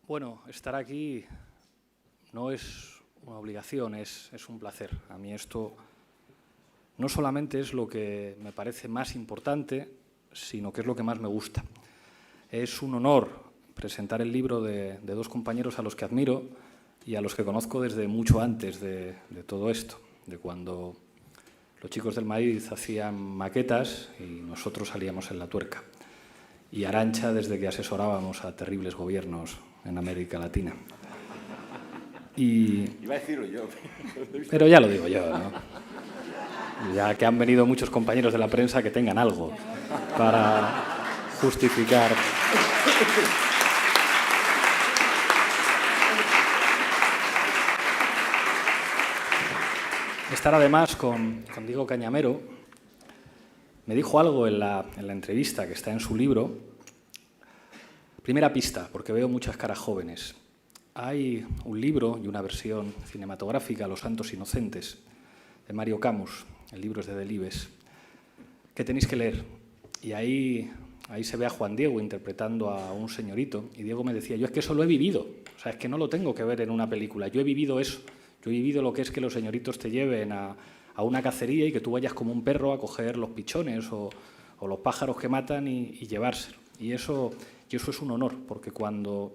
Bueno, estar aquí no es una obligación, es un placer. A mí esto no solamente es lo que me parece más importante, sino que es lo que más me gusta. Es un honor presentar el libro de dos compañeros a los que admiro y a los que conozco desde mucho antes de todo esto, de cuando los chicos del maíz hacían maquetas y nosotros salíamos en la tuerca. Y Arantxa desde que asesorábamos a terribles gobiernos en América Latina. Iba a decirlo yo. Pero ya lo digo yo, ¿no? Ya que han venido muchos compañeros de la prensa que tengan algo para justificar. Estar además con Diego Cañamero me dijo algo en la entrevista que está en su libro. Primera pista, porque veo muchas caras jóvenes. Hay un libro y una versión cinematográfica, Los Santos Inocentes, de Mario Camus, el libro es de Delibes, que tenéis que leer. Y ahí se ve a Juan Diego interpretando a un señorito, y Diego me decía, yo es que eso lo he vivido, o sea, es que no lo tengo que ver en una película, yo he vivido eso, yo he vivido lo que es que los señoritos te lleven a una cacería y que tú vayas como un perro a coger los pichones o los pájaros que matan y llevárselo. Y eso es un honor, porque cuando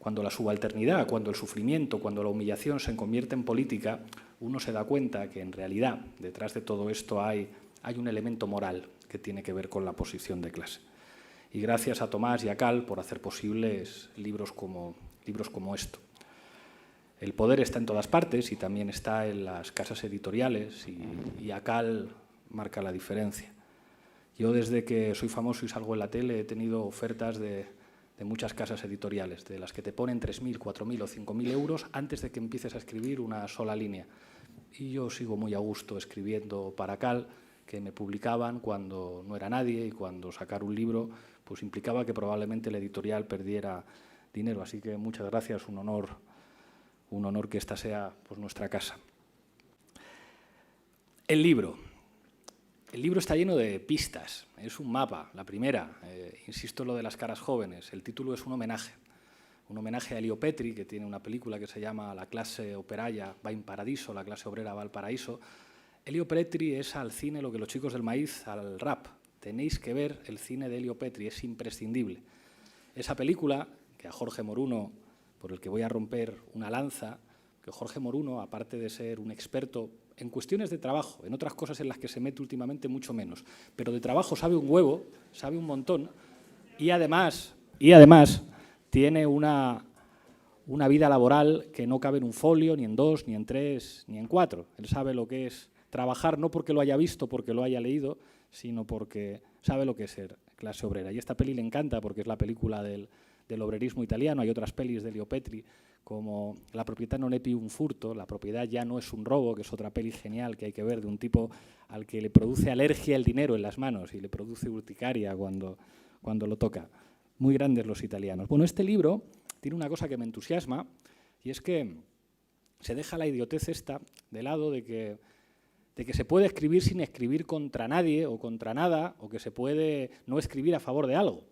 la subalternidad, cuando el sufrimiento, cuando la humillación se convierte en política, uno se da cuenta que en realidad detrás de todo esto hay un elemento moral que tiene que ver con la posición de clase. Y gracias a Tomás y a Cal por hacer posibles libros como esto. El poder está en todas partes y también está en las casas editoriales y a Cal marca la diferencia. Yo desde que soy famoso y salgo en la tele he tenido ofertas de muchas casas editoriales, de las que te ponen 3.000, 4.000 o 5.000 euros antes de que empieces a escribir una sola línea. Y yo sigo muy a gusto escribiendo para Cal, que me publicaban cuando no era nadie y cuando sacar un libro pues implicaba que probablemente la editorial perdiera dinero. Así que muchas gracias, un honor que esta sea pues, nuestra casa. El libro está lleno de pistas, es un mapa. La primera, insisto en lo de las caras jóvenes, el título es un homenaje a Elio Petri, que tiene una película que se llama La clase operaia va in paradiso, la clase obrera va al paraíso. Elio Petri es al cine lo que los chicos del maíz al rap. Tenéis que ver el cine de Elio Petri, es imprescindible. Esa película, que a Jorge Moruno, por el que voy a romper una lanza, que Jorge Moruno, aparte de ser un experto en cuestiones de trabajo, en otras cosas en las que se mete últimamente mucho menos, pero de trabajo sabe un huevo, sabe un montón, y además tiene una vida laboral que no cabe en un folio, ni en 2, ni en 3, ni en 4. Él sabe lo que es trabajar, no porque lo haya visto, porque lo haya leído, sino porque sabe lo que es ser clase obrera. Y esta peli le encanta porque es la película del obrerismo italiano. Hay otras pelis de Elio Petri, como La proprietà non è più un furto, la propiedad ya no es un robo, que es otra peli genial que hay que ver, de un tipo al que le produce alergia el dinero en las manos y le produce urticaria cuando lo toca. Muy grandes los italianos. Bueno, este libro tiene una cosa que me entusiasma y es que se deja la idiotez esta de lado de que se puede escribir sin escribir contra nadie o contra nada, o que se puede no escribir a favor de algo.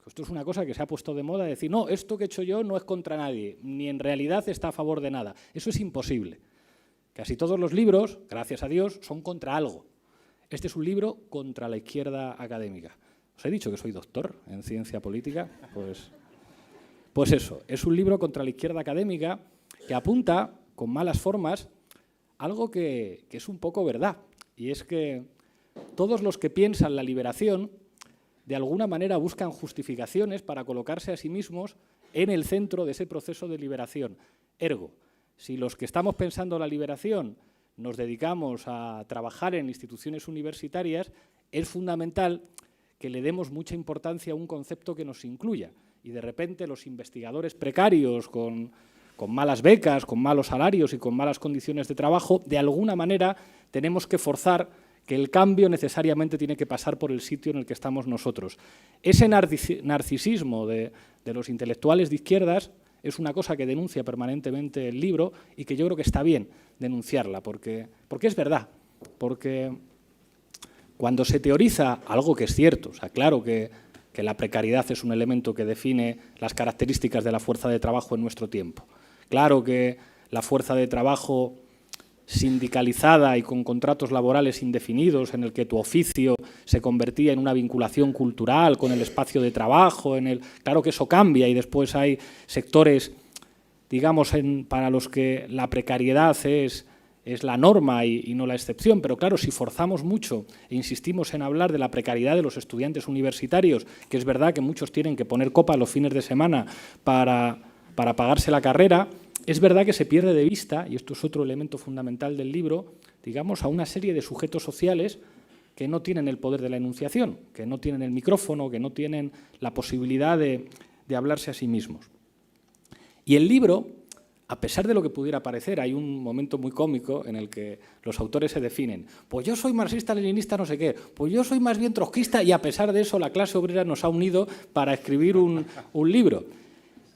Esto es una cosa que se ha puesto de moda, decir, no, esto que he hecho yo no es contra nadie, ni en realidad está a favor de nada. Eso es imposible. Casi todos los libros, gracias a Dios, son contra algo. Este es un libro contra la izquierda académica. Os he dicho que soy doctor en ciencia política, pues eso, es un libro contra la izquierda académica que apunta, con malas formas, algo que es un poco verdad, y es que todos los que piensan la liberación de alguna manera buscan justificaciones para colocarse a sí mismos en el centro de ese proceso de liberación. Ergo, si los que estamos pensando la liberación nos dedicamos a trabajar en instituciones universitarias, es fundamental que le demos mucha importancia a un concepto que nos incluya. Y de repente los investigadores precarios, con malas becas, con malos salarios y con malas condiciones de trabajo, de alguna manera tenemos que forzar que el cambio necesariamente tiene que pasar por el sitio en el que estamos nosotros. Ese narcisismo de los intelectuales de izquierdas es una cosa que denuncia permanentemente el libro y que yo creo que está bien denunciarla, porque es verdad, porque cuando se teoriza algo que es cierto, o sea, claro que que la precariedad es un elemento que define las características de la fuerza de trabajo en nuestro tiempo. Claro que la fuerza de trabajo sindicalizada y con contratos laborales indefinidos, en el que tu oficio se convertía en una vinculación cultural con el espacio de trabajo, claro que eso cambia y después hay sectores, digamos, para los que la precariedad es la norma y no la excepción, pero claro, si forzamos mucho e insistimos en hablar de la precariedad de los estudiantes universitarios, que es verdad que muchos tienen que poner copa los fines de semana para pagarse la carrera, es verdad que se pierde de vista, y esto es otro elemento fundamental del libro, digamos, a una serie de sujetos sociales que no tienen el poder de la enunciación, que no tienen el micrófono, que no tienen la posibilidad de hablarse a sí mismos. Y el libro, a pesar de lo que pudiera parecer, hay un momento muy cómico en el que los autores se definen. Pues yo soy marxista-leninista no sé qué, pues yo soy más bien trotskista, y a pesar de eso la clase obrera nos ha unido para escribir un libro.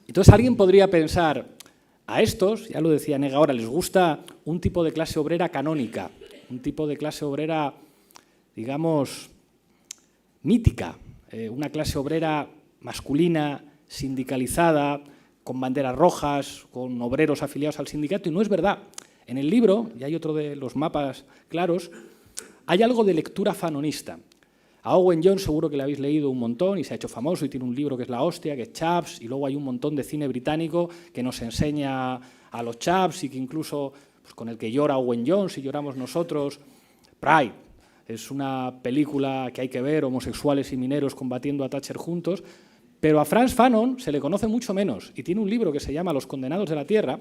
Entonces alguien podría pensar, a estos, ya lo decía Nega ahora, les gusta un tipo de clase obrera canónica, un tipo de clase obrera, digamos, mítica, una clase obrera masculina, sindicalizada, con banderas rojas, con obreros afiliados al sindicato, y no es verdad. En el libro, y hay otro de los mapas claros, hay algo de lectura fanonista. A Owen Jones seguro que le habéis leído un montón y se ha hecho famoso y tiene un libro que es la hostia, que es Chaps, y luego hay un montón de cine británico que nos enseña a los Chaps y que incluso pues, con el que llora Owen Jones y lloramos nosotros. Pride es una película que hay que ver, homosexuales y mineros combatiendo a Thatcher juntos, pero a Frantz Fanon se le conoce mucho menos y tiene un libro que se llama Los condenados de la tierra,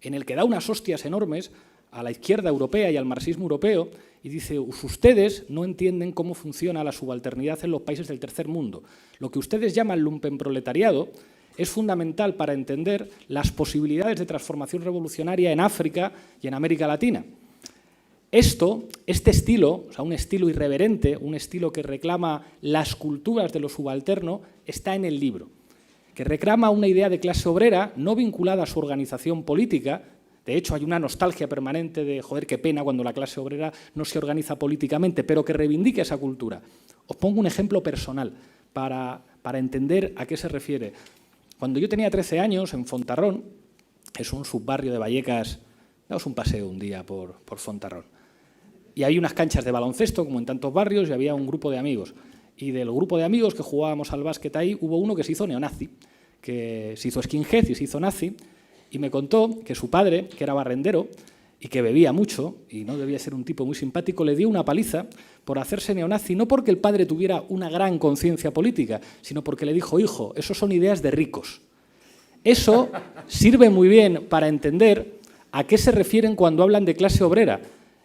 en el que da unas hostias enormes a la izquierda europea y al marxismo europeo, y dice, ustedes no entienden cómo funciona la subalternidad en los países del tercer mundo. Lo que ustedes llaman lumpenproletariado es fundamental para entender las posibilidades de transformación revolucionaria en África y en América Latina. Este estilo, o sea, un estilo irreverente, un estilo que reclama las culturas de lo subalterno, está en el libro, que reclama una idea de clase obrera no vinculada a su organización política. De hecho, hay una nostalgia permanente de, joder, qué pena cuando la clase obrera no se organiza políticamente, pero que reivindique esa cultura. Os pongo un ejemplo personal para entender a qué se refiere. Cuando yo tenía 13 años, en Fontarrón, es un subbarrio de Vallecas, daos un paseo un día por Fontarrón, y hay unas canchas de baloncesto, como en tantos barrios, y había un grupo de amigos. Y del grupo de amigos que jugábamos al básquet ahí, hubo uno que se hizo neonazi, que se hizo skinhead y se hizo nazi, y me contó que su padre, que era barrendero y que bebía mucho, y no debía ser un tipo muy simpático, le dio una paliza por hacerse neonazi, no porque el padre tuviera una gran conciencia política, sino porque le dijo, hijo, eso son ideas de ricos. Eso sirve muy bien para entender a qué se refieren cuando hablan de clase obrera.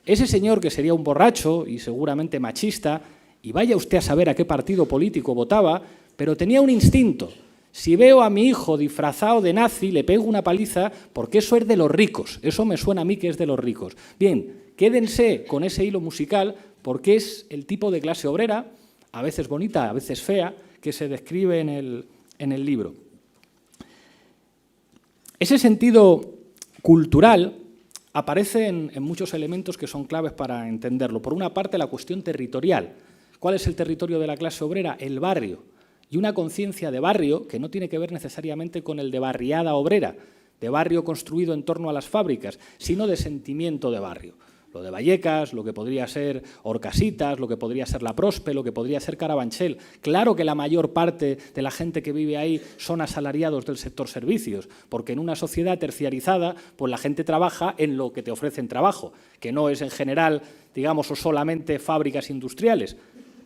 Ese señor, que sería un borracho y seguramente machista, y vaya usted a saber a qué partido político votaba, pero tenía un instinto. Si veo a mi hijo disfrazado de nazi, le pego una paliza porque eso es de los ricos. Eso me suena a mí que es de los ricos. Bien, quédense con ese hilo musical porque es el tipo de clase obrera, a veces bonita, a veces fea, que se describe en el libro. Ese sentido cultural aparece en muchos elementos que son claves para entenderlo. Por una parte, la cuestión territorial. ¿Cuál es el territorio de la clase obrera? El barrio. Y una conciencia de barrio que no tiene que ver necesariamente con el de barriada obrera, de barrio construido en torno a las fábricas, sino de sentimiento de barrio. Lo de Vallecas, lo que podría ser Orcasitas, lo que podría ser La Prospe, lo que podría ser Carabanchel. Claro que la mayor parte de la gente que vive ahí son asalariados del sector servicios, porque en una sociedad terciarizada, pues la gente trabaja en lo que te ofrecen trabajo, que no es en general, digamos, o solamente fábricas industriales.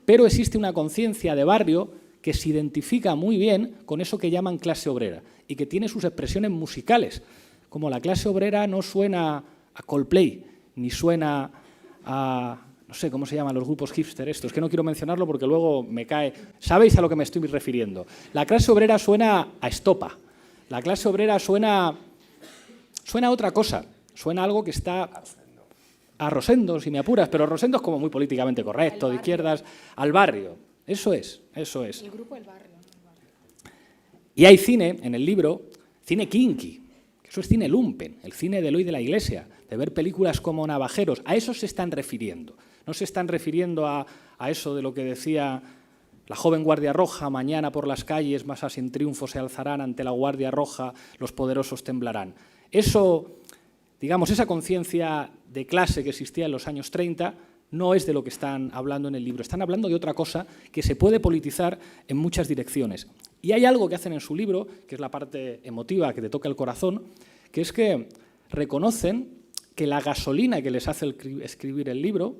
Pero existe una conciencia de barrio que se identifica muy bien con eso que llaman clase obrera y que tiene sus expresiones musicales. Como la clase obrera no suena a Coldplay, ni suena a, no sé cómo se llaman los grupos hipster estos, que no quiero mencionarlo porque luego me cae. ¿Sabéis a lo que me estoy refiriendo? La clase obrera suena a estopa, la clase obrera suena a otra cosa, suena a algo que está a Rosendo, si me apuras, pero Rosendo es como muy políticamente correcto, de izquierdas, al barrio. Eso es. El grupo del barrio. Y hay cine, en el libro, cine kinky, que eso es cine lumpen, el cine de Eloy de la Iglesia, de ver películas como Navajeros. A eso se están refiriendo. No se están refiriendo a eso de lo que decía La joven Guardia Roja, mañana por las calles, masas en triunfo se alzarán, ante la Guardia Roja los poderosos temblarán. Eso, digamos, esa conciencia de clase que existía en los años 30 no es de lo que están hablando en el libro. Están hablando de otra cosa que se puede politizar en muchas direcciones. Y hay algo que hacen en su libro, que es la parte emotiva que te toca el corazón, que es que reconocen que la gasolina que les hace escribir el libro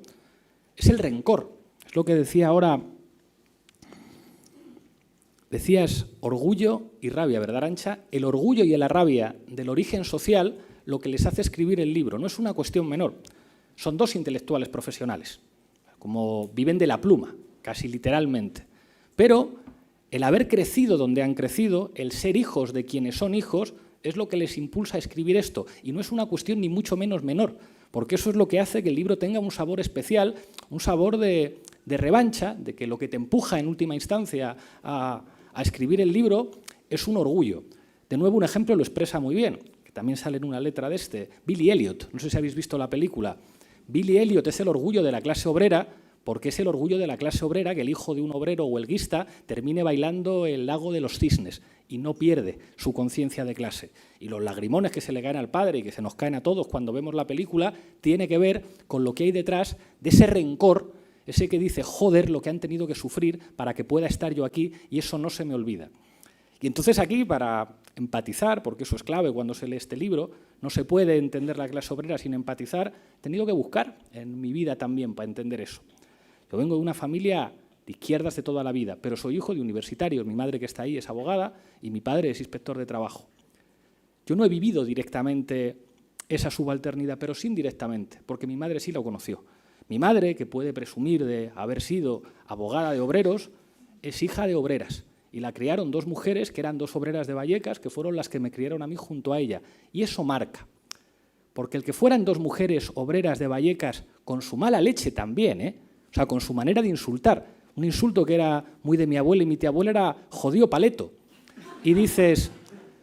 es el rencor. Es lo que decía ahora. Decías orgullo y rabia, ¿verdad, Arantxa? El orgullo y la rabia del origen social, lo que les hace escribir el libro, no es una cuestión menor. Son dos intelectuales profesionales, como viven de la pluma, casi literalmente. Pero el haber crecido donde han crecido, el ser hijos de quienes son hijos, es lo que les impulsa a escribir esto. Y no es una cuestión ni mucho menos menor, porque eso es lo que hace que el libro tenga un sabor especial, un sabor de revancha, de que lo que te empuja en última instancia a escribir el libro es un orgullo. De nuevo, un ejemplo lo expresa muy bien, que también sale en una letra de Billy Elliot. No sé si habéis visto la película. Billy Elliot es el orgullo de la clase obrera, porque es el orgullo de la clase obrera que el hijo de un obrero huelguista termine bailando el lago de los cisnes y no pierde su conciencia de clase. Y los lagrimones que se le caen al padre y que se nos caen a todos cuando vemos la película tiene que ver con lo que hay detrás de ese rencor, ese que dice, joder, lo que han tenido que sufrir para que pueda estar yo aquí y eso no se me olvida. Y entonces aquí, para empatizar, porque eso es clave cuando se lee este libro, no se puede entender la clase obrera sin empatizar, he tenido que buscar en mi vida también para entender eso. Yo vengo de una familia de izquierdas de toda la vida, pero soy hijo de universitarios. Mi madre, que está ahí, es abogada y mi padre es inspector de trabajo. Yo no he vivido directamente esa subalternidad, pero sí indirectamente, porque mi madre sí lo conoció. Mi madre, que puede presumir de haber sido abogada de obreros, es hija de obreras. Y la criaron dos mujeres, que eran dos obreras de Vallecas, que fueron las que me criaron a mí junto a ella. Y eso marca. Porque el que fueran dos mujeres obreras de Vallecas, con su mala leche también, o sea, con su manera de insultar. Un insulto que era muy de mi abuela y mi tía abuela era jodido paleto. Y dices,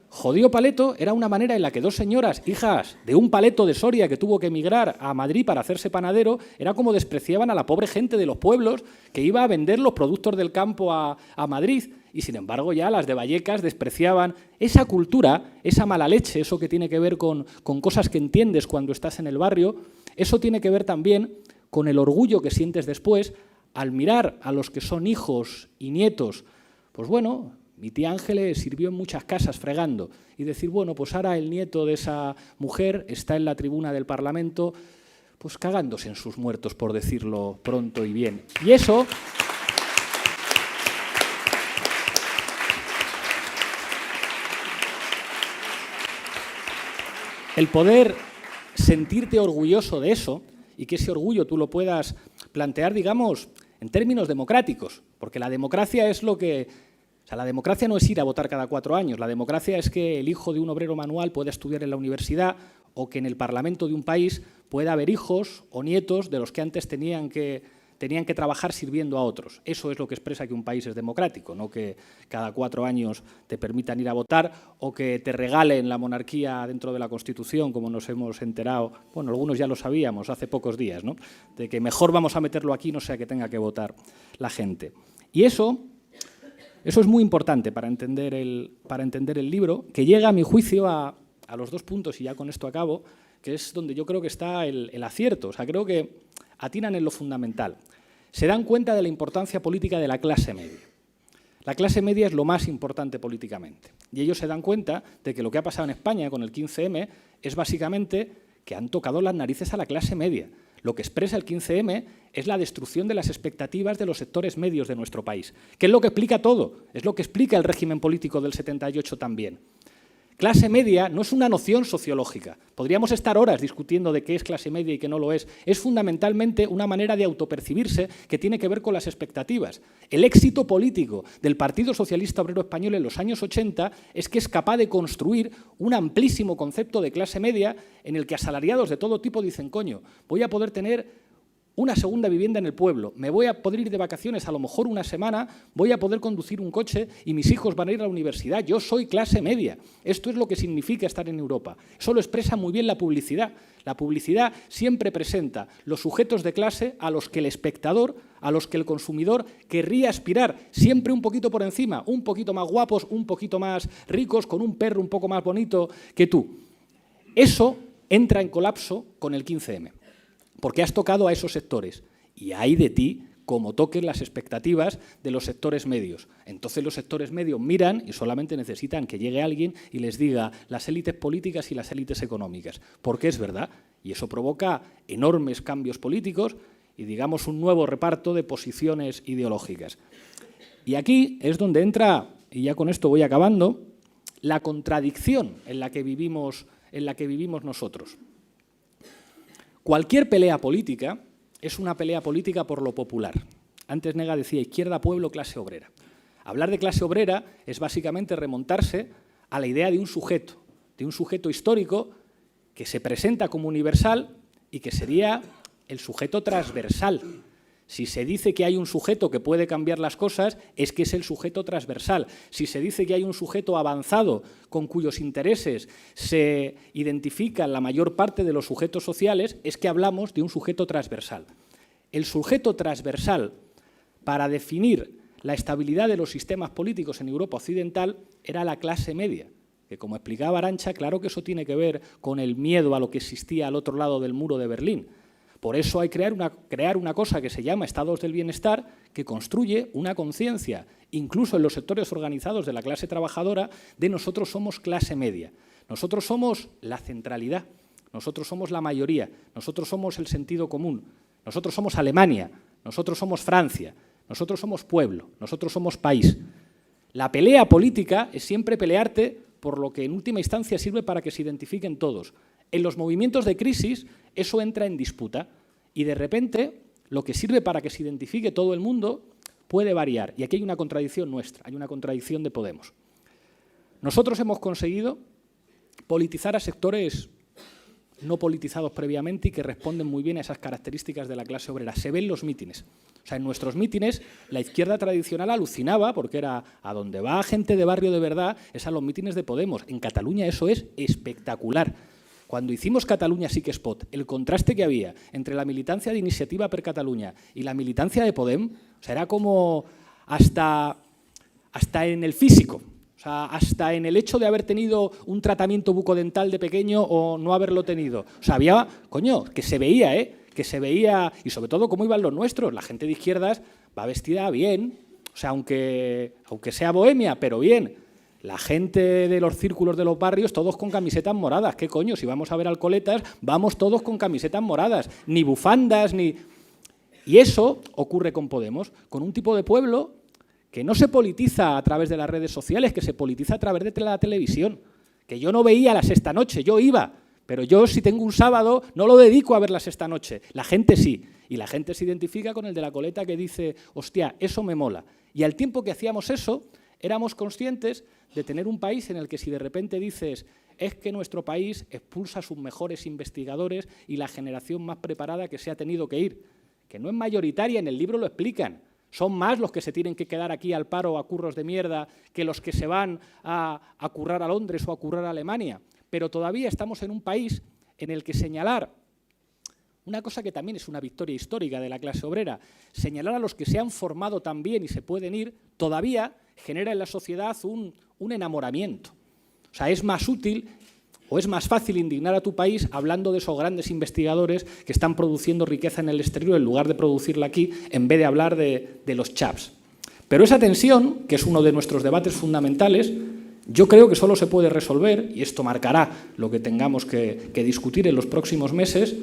jodido paleto era una manera en la que dos señoras, hijas de un paleto de Soria que tuvo que emigrar a Madrid para hacerse panadero, era como despreciaban a la pobre gente de los pueblos que iba a vender los productos del campo a Madrid. Y sin embargo ya las de Vallecas despreciaban esa cultura, esa mala leche, eso que tiene que ver con cosas que entiendes cuando estás en el barrio, eso tiene que ver también con el orgullo que sientes después al mirar a los que son hijos y nietos. Pues bueno, mi tía Ángeles sirvió en muchas casas fregando y decir, bueno, pues ahora el nieto de esa mujer está en la tribuna del Parlamento, pues cagándose en sus muertos, por decirlo pronto y bien. Y eso... El poder sentirte orgulloso de eso y que ese orgullo tú lo puedas plantear, digamos, en términos democráticos, porque la democracia es lo que... O sea, la democracia no es ir a votar cada 4 años, la democracia es que el hijo de un obrero manual pueda estudiar en la universidad o que en el Parlamento de un país pueda haber hijos o nietos de los que antes tenían que trabajar sirviendo a otros. Eso es lo que expresa que un país es democrático, no que cada 4 años te permitan ir a votar o que te regalen la monarquía dentro de la Constitución, como nos hemos enterado, bueno, algunos ya lo sabíamos hace pocos días, ¿no? De que mejor vamos a meterlo aquí, no sea que tenga que votar la gente. Y eso es muy importante para entender el libro, que llega, a mi juicio, a los 2 puntos, y ya con esto acabo, que es donde yo creo que está el acierto. O sea, creo que atinan en lo fundamental. Se dan cuenta de la importancia política de la clase media. La clase media es lo más importante políticamente. Y ellos se dan cuenta de que lo que ha pasado en España con el 15M es básicamente que han tocado las narices a la clase media. Lo que expresa el 15M es la destrucción de las expectativas de los sectores medios de nuestro país, que es lo que explica todo, es lo que explica el régimen político del 78 también. Clase media no es una noción sociológica. Podríamos estar horas discutiendo de qué es clase media y qué no lo es. Es fundamentalmente una manera de autopercibirse que tiene que ver con las expectativas. El éxito político del Partido Socialista Obrero Español en los años 80 es que es capaz de construir un amplísimo concepto de clase media en el que asalariados de todo tipo dicen, coño, voy a poder tener una segunda vivienda en el pueblo, me voy a poder ir de vacaciones a lo mejor una semana, voy a poder conducir un coche y mis hijos van a ir a la universidad. Yo soy clase media. Esto es lo que significa estar en Europa. Eso lo expresa muy bien la publicidad. La publicidad siempre presenta los sujetos de clase a los que el espectador, a los que el consumidor querría aspirar, siempre un poquito por encima, un poquito más guapos, un poquito más ricos, con un perro un poco más bonito que tú. Eso entra en colapso con el 15M. Porque has tocado a esos sectores y hay de ti como toques las expectativas de los sectores medios. Entonces los sectores medios miran y solamente necesitan que llegue alguien y les diga las élites políticas y las élites económicas, porque es verdad, y eso provoca enormes cambios políticos y, digamos, un nuevo reparto de posiciones ideológicas. Y aquí es donde entra, y ya con esto voy acabando, la contradicción en la que vivimos nosotros. Cualquier pelea política es una pelea política por lo popular. Antes Nega decía izquierda, pueblo, clase obrera. Hablar de clase obrera es básicamente remontarse a la idea de un sujeto histórico que se presenta como universal y que sería el sujeto transversal. Si se dice que hay un sujeto que puede cambiar las cosas, es que es el sujeto transversal. Si se dice que hay un sujeto avanzado con cuyos intereses se identifican la mayor parte de los sujetos sociales, es que hablamos de un sujeto transversal. El sujeto transversal, para definir la estabilidad de los sistemas políticos en Europa occidental, era la clase media, que, como explicaba Arantxa, claro que eso tiene que ver con el miedo a lo que existía al otro lado del muro de Berlín. Por eso hay que crear una cosa que se llama estados del bienestar, que construye una conciencia, incluso en los sectores organizados de la clase trabajadora, de nosotros somos clase media. Nosotros somos la centralidad, nosotros somos la mayoría, nosotros somos el sentido común, nosotros somos Alemania, nosotros somos Francia, nosotros somos pueblo, nosotros somos país. La pelea política es siempre pelearte por lo que en última instancia sirve para que se identifiquen todos. En los movimientos de crisis eso entra en disputa y de repente lo que sirve para que se identifique todo el mundo puede variar. Y aquí hay una contradicción nuestra, hay una contradicción de Podemos. Nosotros hemos conseguido politizar a sectores no politizados previamente y que responden muy bien a esas características de la clase obrera. Se ven los mítines. O sea, en nuestros mítines la izquierda tradicional alucinaba porque era a donde va gente de barrio de verdad, es a los mítines de Podemos. En Cataluña eso es espectacular. Cuando hicimos Catalunya sí que es pot, el contraste que había entre la militancia de Iniciativa per Catalunya y la militancia de Podem, o sea, era como hasta en el físico, o sea, hasta en el hecho de haber tenido un tratamiento bucodental de pequeño o no haberlo tenido. O sea, había, coño, que se veía, que se veía, y sobre todo cómo iban los nuestros. La gente de izquierdas va vestida bien, o sea, aunque sea bohemia, pero bien. La gente de los círculos de los barrios, todos con camisetas moradas. ¿Qué coño? Si vamos a ver alcoletas, vamos todos con camisetas moradas. Ni bufandas, ni... Y eso ocurre con Podemos, con un tipo de pueblo que no se politiza a través de las redes sociales, que se politiza a través de la televisión. Que yo no veía La Sexta Noche, yo iba, pero yo si tengo un sábado no lo dedico a ver La Sexta Noche. La gente sí, y la gente se identifica con el de la coleta que dice, hostia, eso me mola. Y al tiempo que hacíamos eso, éramos conscientes de tener un país en el que si de repente dices es que nuestro país expulsa a sus mejores investigadores y la generación más preparada que se ha tenido que ir, que no es mayoritaria, en el libro lo explican, son más los que se tienen que quedar aquí al paro a curros de mierda que los que se van a currar a Londres o a currar a Alemania, pero todavía estamos en un país en el que señalar una cosa que también es una victoria histórica de la clase obrera, señalar a los que se han formado tan bien y se pueden ir, todavía genera en la sociedad un enamoramiento. O sea, es más útil o es más fácil indignar a tu país hablando de esos grandes investigadores que están produciendo riqueza en el exterior en lugar de producirla aquí, en vez de hablar de los chaps. Pero esa tensión, que es uno de nuestros debates fundamentales, yo creo que solo se puede resolver, y esto marcará lo que tengamos que discutir en los próximos meses,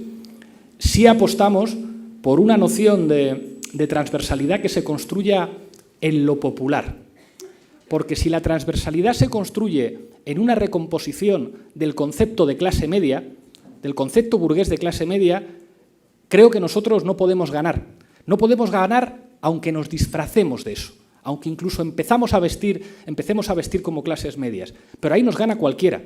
si apostamos por una noción de transversalidad que se construya en lo popular. Porque si la transversalidad se construye en una recomposición del concepto de clase media, del concepto burgués de clase media, creo que nosotros no podemos ganar. No podemos ganar aunque nos disfracemos de eso, aunque incluso empecemos a vestir como clases medias. Pero ahí nos gana cualquiera.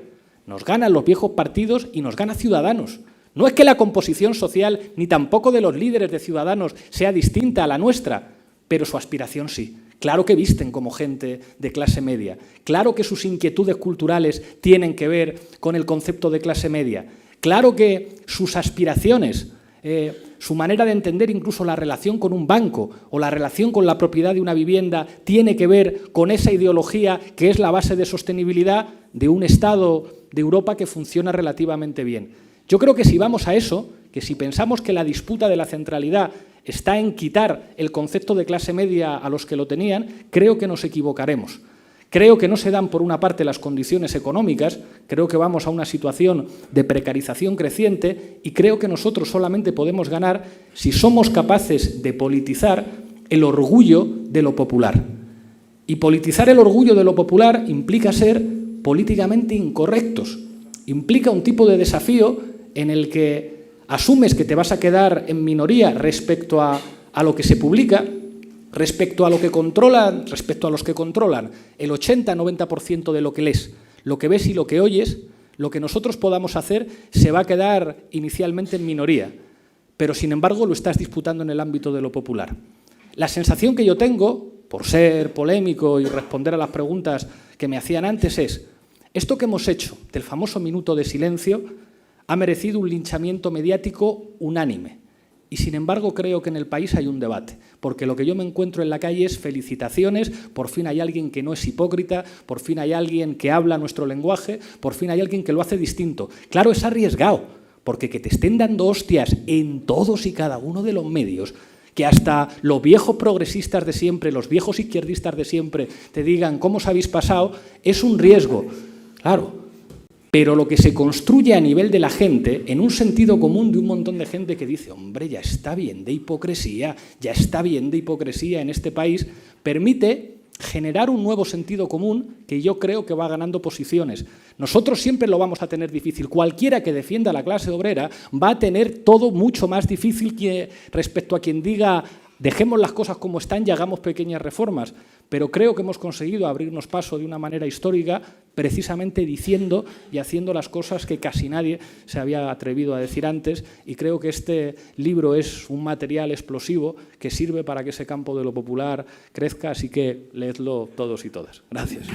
Nos ganan los viejos partidos y nos gana Ciudadanos. No es que la composición social ni tampoco de los líderes de Ciudadanos sea distinta a la nuestra, pero su aspiración sí. Claro que visten como gente de clase media. Claro que sus inquietudes culturales tienen que ver con el concepto de clase media. Claro que sus aspiraciones, su manera de entender incluso la relación con un banco o la relación con la propiedad de una vivienda tiene que ver con esa ideología que es la base de sostenibilidad de un Estado de Europa que funciona relativamente bien. Yo creo que si vamos a eso, que si pensamos que la disputa de la centralidad está en quitar el concepto de clase media a los que lo tenían, creo que nos equivocaremos. Creo que no se dan, por una parte, las condiciones económicas, creo que vamos a una situación de precarización creciente y creo que nosotros solamente podemos ganar si somos capaces de politizar el orgullo de lo popular. Y politizar el orgullo de lo popular implica ser políticamente incorrectos, implica un tipo de desafío en el que asumes que te vas a quedar en minoría respecto a lo que se publica, respecto a lo que controlan, respecto a los que controlan el 80-90% de lo que lees, lo que ves y lo que oyes. Lo que nosotros podamos hacer se va a quedar inicialmente en minoría, pero sin embargo lo estás disputando en el ámbito de lo popular. La sensación que yo tengo, por ser polémico y responder a las preguntas que me hacían antes, es: esto que hemos hecho del famoso minuto de silencio ha merecido un linchamiento mediático unánime. Y sin embargo creo que en el país hay un debate, porque lo que yo me encuentro en la calle es felicitaciones, por fin hay alguien que no es hipócrita, por fin hay alguien que habla nuestro lenguaje, por fin hay alguien que lo hace distinto. Claro, es arriesgado, porque que te estén dando hostias en todos y cada uno de los medios, que hasta los viejos progresistas de siempre, los viejos izquierdistas de siempre te digan cómo os habéis pasado, es un riesgo. Claro. Pero lo que se construye a nivel de la gente, en un sentido común de un montón de gente que dice: hombre, ya está bien de hipocresía, ya está bien de hipocresía en este país, permite generar un nuevo sentido común que yo creo que va ganando posiciones. Nosotros siempre lo vamos a tener difícil. Cualquiera que defienda a la clase obrera va a tener todo mucho más difícil que respecto a quien diga: dejemos las cosas como están y hagamos pequeñas reformas. Pero creo que hemos conseguido abrirnos paso de una manera histórica precisamente diciendo y haciendo las cosas que casi nadie se había atrevido a decir antes, y creo que este libro es un material explosivo que sirve para que ese campo de lo popular crezca, así que leedlo todos y todas. Gracias.